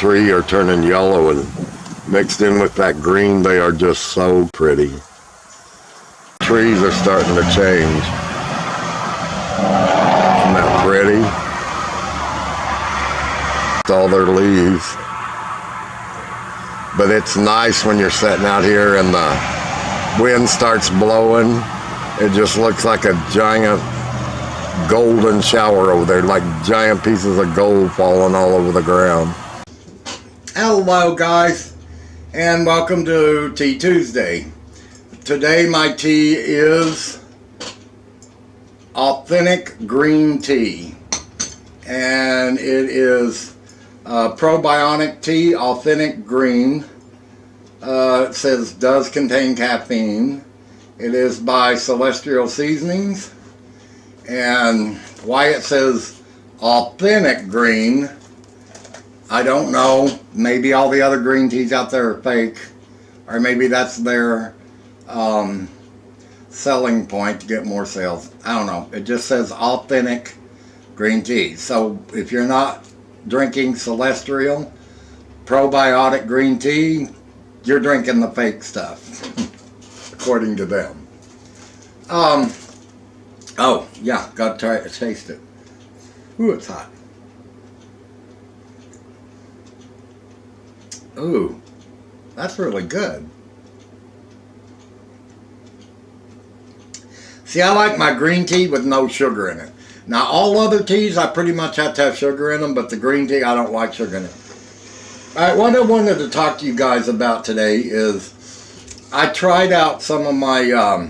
tree are turning yellow, and mixed in with that green, they are just so pretty. Trees are starting to change. Isn't that pretty? All their leaves. But it's nice when you're sitting out here and the wind starts blowing. It just looks like a giant golden shower over there, like giant pieces of gold falling all over the ground. Hello guys, and welcome to Tea Tuesday. Today my tea is authentic green tea, and it is probiotic tea, authentic green. It says does contain caffeine. It is by Celestial Seasonings, and why it says authentic green, I don't know. Maybe all the other green teas out there are fake, or maybe that's their selling point to get more sales. I don't know. It just says authentic green tea. So if you're not drinking Celestial probiotic green tea, you're drinking the fake stuff, according to them. Oh yeah, gotta try to taste it. Ooh, it's hot. Ooh, that's really good. See, I like my green tea with no sugar in it. Now, all other teas, I pretty much have to have sugar in them, but the green tea, I don't like sugar in it. All right, what I wanted to talk to you guys about today is I tried out some of my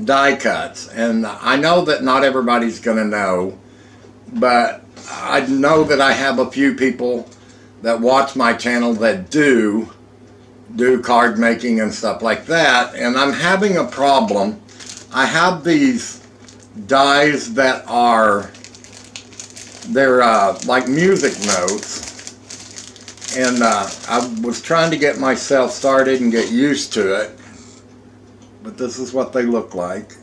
die cuts, and I know that not everybody's going to know, but I know that I have a few people that watch my channel that do card making and stuff like that, and I'm having a problem. I have these dies that are, they're like music notes, and I was trying to get myself started and get used to it, but this is what they look like.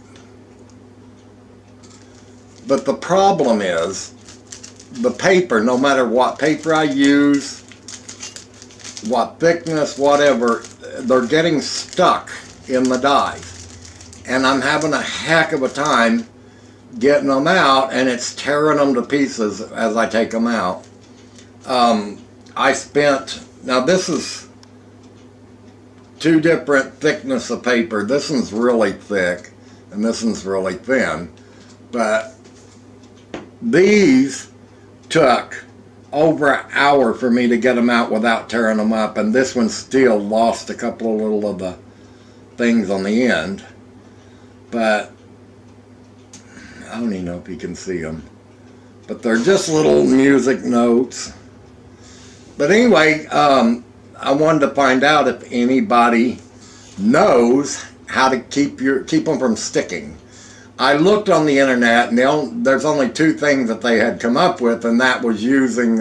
But the problem is the paper, no matter what paper I use, what thickness, whatever, they're getting stuck in the dies. And I'm having a heck of a time getting them out, and it's tearing them to pieces as I take them out. I spent, now this is two different thickness of paper. This one's really thick and this one's really thin, but these took over an hour for me to get them out without tearing them up, and this one still lost a couple of little of the things on the end. But I don't even know if you can see them, but they're just little music notes. But anyway, I wanted to find out if anybody knows how to keep them from sticking. I looked on the internet, and there's only two things that they had come up with, and that was using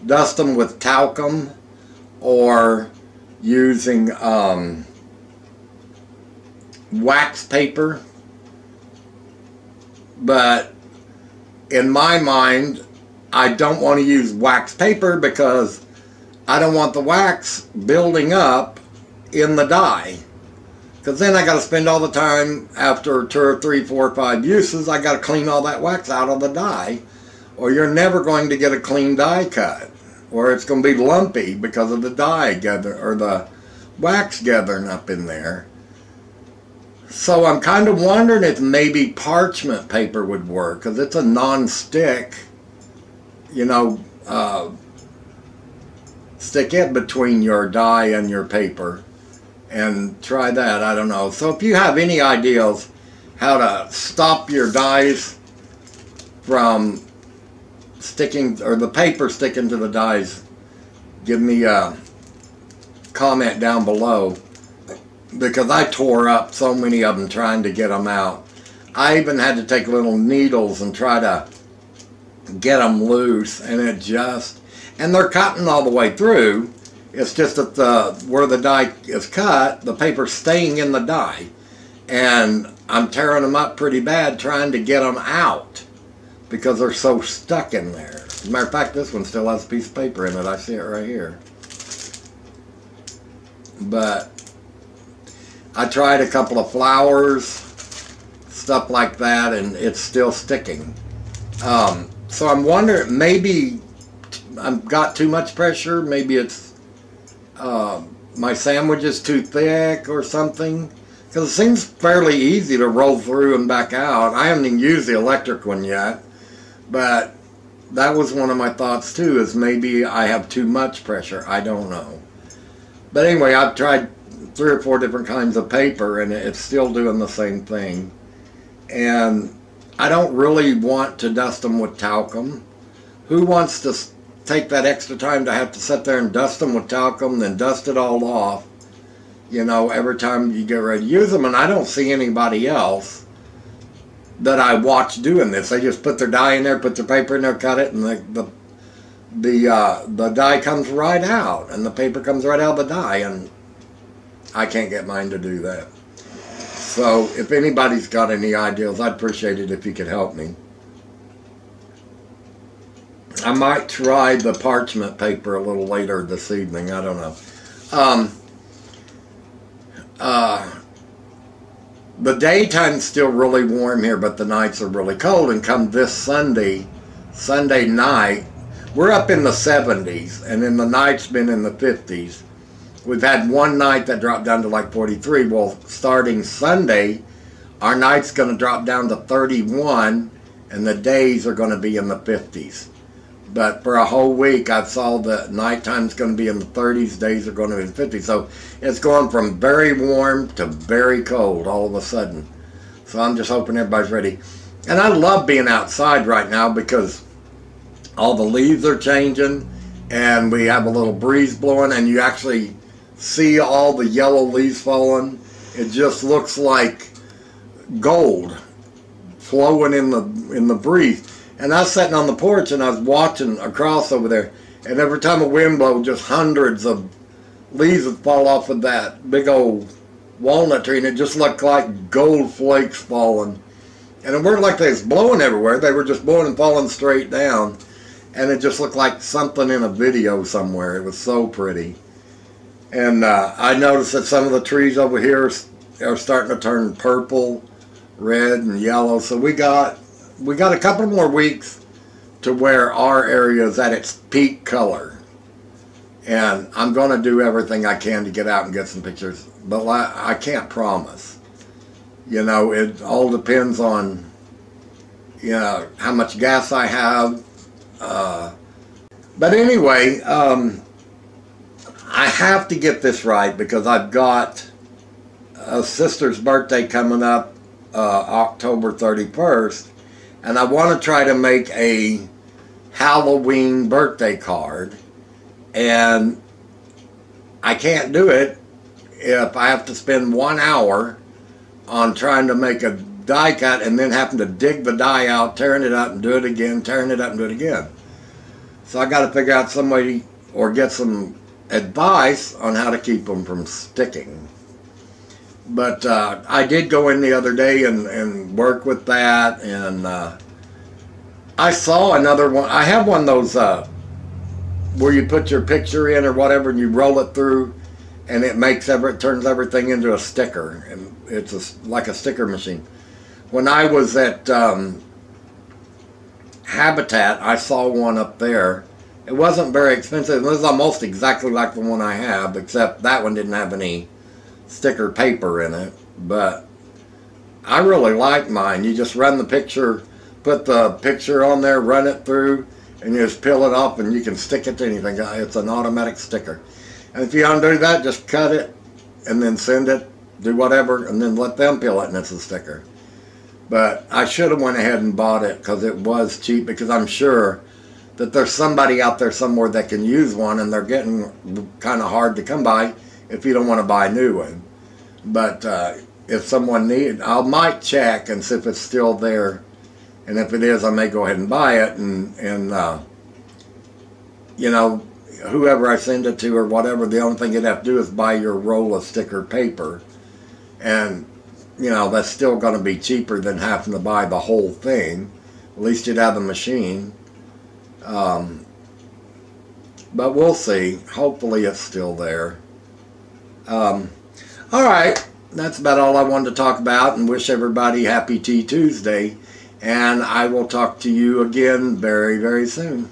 dust them with talcum, or using wax paper. But in my mind, I don't want to use wax paper because I don't want the wax building up in the die, because then I got to spend all the time after 2 or 3, 4, 5 uses. I got to clean all that wax out of the die, or you're never going to get a clean die cut, or it's going to be lumpy because of the dye or the wax gathering up in there. So I'm kind of wondering if maybe parchment paper would work, because it's a non-stick, you know, stick it between your die and your paper and try that. I don't know. So if you have any ideas how to stop your dies from sticking, or the paper sticking to the dies, give me a comment down below, because I tore up so many of them trying to get them out. I even had to take little needles and try to get them loose, and and they're cutting all the way through. It's just that where the die is cut, the paper's staying in the die, and I'm tearing them up pretty bad trying to get them out because they're so stuck in there. As a matter of fact, this one still has a piece of paper in it. I see it right here. But I tried a couple of flowers, stuff like that, and it's still sticking. So I'm wondering, maybe I've got too much pressure. Maybe it's my sandwich is too thick or something. Because it seems fairly easy to roll through and back out. I haven't even used the electric one yet. But that was one of my thoughts too, is maybe I have too much pressure. I don't know. But anyway, I've tried 3 or 4 different kinds of paper and it's still doing the same thing. And I don't really want to dust them with talcum. Who wants to take that extra time to have to sit there and dust them with talcum, then dust it all off, you know, every time you get ready to use them? And I don't see anybody else that I watch doing this. They just put their dye in there, put their paper in there, cut it, and the dye comes right out, and the paper comes right out of the dye, and I can't get mine to do that. So if anybody's got any ideas, I'd appreciate it if you could help me. I might try the parchment paper a little later this evening. I don't know. The daytime's still really warm here, but the nights are really cold. And come this Sunday night, we're up in the 70s, and then the night's been in the 50s. We've had one night that dropped down to like 43. Well, starting Sunday, our night's going to drop down to 31, and the days are going to be in the 50s. But for a whole week, I saw the nighttime's going to be in the 30s, days are going to be in the 50s. So it's going from very warm to very cold all of a sudden. So I'm just hoping everybody's ready. And I love being outside right now because all the leaves are changing and we have a little breeze blowing and you actually see all the yellow leaves falling. It just looks like gold flowing in the breeze. And I was sitting on the porch and I was watching across over there, and every time a wind blows, just hundreds of leaves would fall off of that big old walnut tree, and it just looked like gold flakes falling. And it weren't like they was blowing everywhere, they were just blowing and falling straight down. And it just looked like something in a video somewhere. It was so pretty. And I noticed that some of the trees over here are starting to turn purple, red, and yellow. So we got a couple more weeks to where our area is at its peak color. And I'm going to do everything I can to get out and get some pictures. But I can't promise. You know, it all depends on, you know, how much gas I have. But anyway, I have to get this right because I've got a sister's birthday coming up October 31st. And I want to try to make a Halloween birthday card. And I can't do it if I have to spend 1 hour on trying to make a die cut and then having to dig the die out, tearing it up and do it again, tearing it up and do it again. So I got to figure out some way or get some advice on how to keep them from sticking. But I did go in the other day and work with that, and I saw another one. I have one of those where you put your picture in or whatever and you roll it through and it turns everything into a sticker, and it's like a sticker machine. When I was at Habitat, I saw one up there. It wasn't very expensive. It was almost exactly like the one I have, except that one didn't have any sticker paper in it. But I really like mine. You just run the picture, put the picture on there, run it through, and you just peel it off and you can stick it to anything. It's an automatic sticker. And if you undo that, just cut it and then send it, do whatever, and then let them peel it and it's a sticker. But I should have went ahead and bought it because it was cheap, because I'm sure that there's somebody out there somewhere that can use one, and they're getting kind of hard to come by if you don't want to buy a new one. But if someone needs, I might check and see if it's still there. And if it is, I may go ahead and buy it. And you know, whoever I send it to or whatever, the only thing you'd have to do is buy your roll of sticker paper. And, you know, that's still going to be cheaper than having to buy the whole thing. At least you'd have the machine. But we'll see. Hopefully it's still there. All right. That's about all I wanted to talk about, and wish everybody happy Tea Tuesday. And I will talk to you again very, very soon.